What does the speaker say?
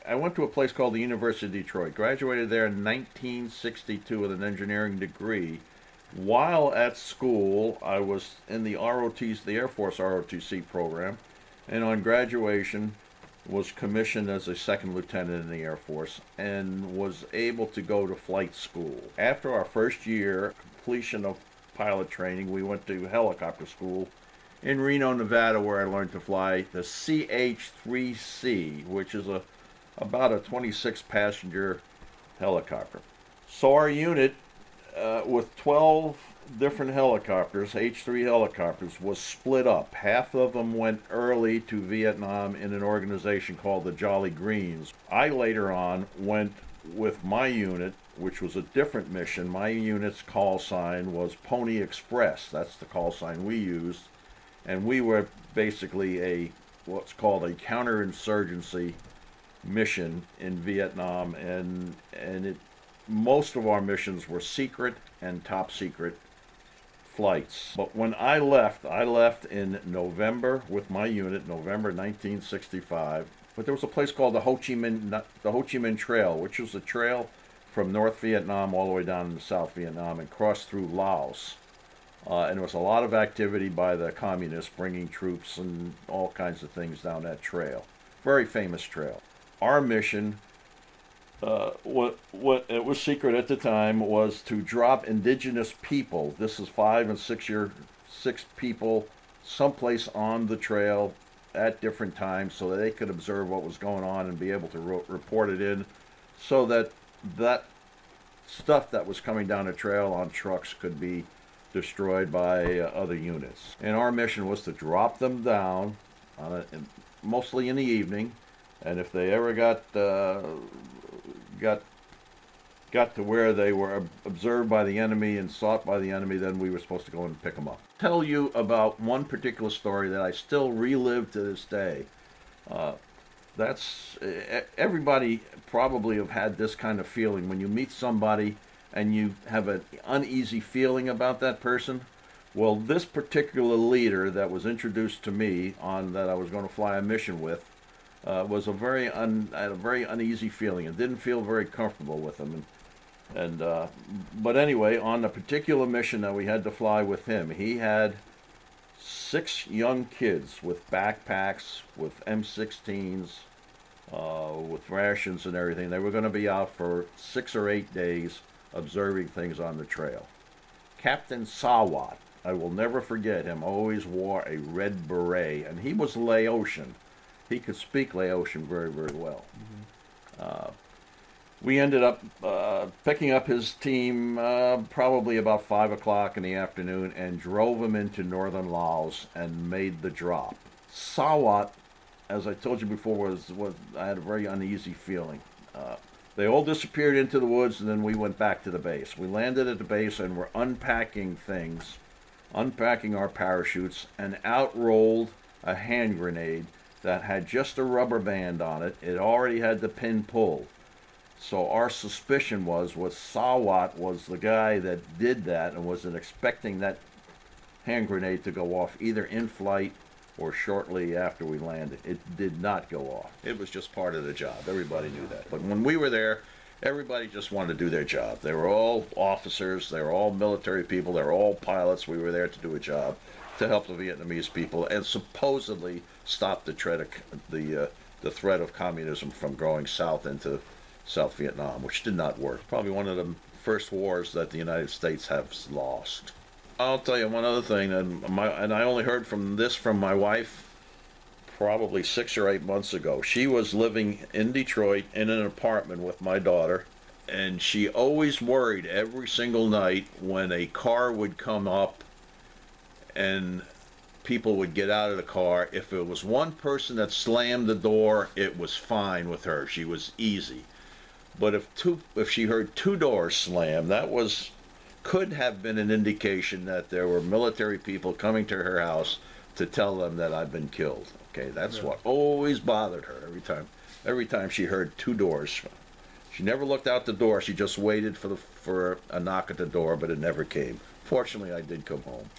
I went to a place called the University of Detroit. Graduated there in 1962 with an engineering degree. While at school, I was in the ROTC, the Air Force ROTC program, and on graduation was commissioned as a second lieutenant in the Air Force and was able to go to flight school. After our first year completion of pilot training, we went to helicopter school in Reno, Nevada, where I learned to fly the CH-3C, which is about a 26-passenger helicopter. So our unit, with 12 different helicopters, H-3 helicopters, was split up. Half of them went early to Vietnam in an organization called the Jolly Greens. I later on went with my unit, which was a different mission. My unit's call sign was Pony Express. That's the call sign we used. And we were basically what's called a counterinsurgency mission in Vietnam, and most of our missions were secret and top secret flights. But when I left in November with my unit, November 1965. But there was a place called the Ho Chi Minh Trail, which was a trail from North Vietnam all the way down into South Vietnam and crossed through Laos. And there was a lot of activity by the communists bringing troops and all kinds of things down that trail. Very famous trail. Our mission, what it was secret at the time, was to drop indigenous people. This is 5 and 6 people someplace on the trail at different times so that they could observe what was going on and be able to report it in, so that that stuff that was coming down the trail on trucks could be destroyed by other units. And our mission was to drop them down, mostly in the evening, and if they ever got to where they were observed by the enemy and sought by the enemy, then we were supposed to go and pick them up. Tell you about one particular story that I still relive to this day. Everybody probably have had this kind of feeling when you meet somebody and you have an uneasy feeling about that person. Well, this particular leader that was introduced to me that I was going to fly a mission with was had a very uneasy feeling and didn't feel very comfortable with him. But anyway, on the particular mission that we had to fly with him, he had 6 young kids with backpacks, with M16s, with rations and everything. They were going to be out for 6 or 8 days observing things on the trail. Captain Sawat, I will never forget him, always wore a red beret, and he was Laotian. He could speak Laotian very, very well. Mm-hmm. We ended up picking up his team probably about 5 o'clock in the afternoon and drove him into northern Laos and made the drop. Sawat, as I told you before, I had a very uneasy feeling. They all disappeared into the woods, and then we went back to the base. We landed at the base and were unpacking things, unpacking our parachutes, and out rolled a hand grenade that had just a rubber band on it. It already had the pin pulled. So our suspicion was Sawat was the guy that did that and wasn't expecting that hand grenade to go off either in flight or shortly after we landed. It did not go off. It was just part of the job. Everybody knew that. But when we were there, everybody just wanted to do their job. They were all officers. They were all military people. They were all pilots. We were there to do a job to help the Vietnamese people and supposedly stop the threat of communism from going south into South Vietnam, which did not work. Probably one of the first wars that the United States has lost. I'll tell you one other thing, and I only heard from my wife probably 6 or 8 months ago. She was living in Detroit in an apartment with my daughter, and she always worried every single night when a car would come up and people would get out of the car. If it was one person that slammed the door, it was fine with her. She was easy. But if she heard 2 doors slam, could have been an indication that there were military people coming to her house to tell them that I've been killed. Okay, that's what always bothered her every time she heard 2 doors. She never looked out the door. She just waited for a knock at the door, but it never came. Fortunately, I did come home.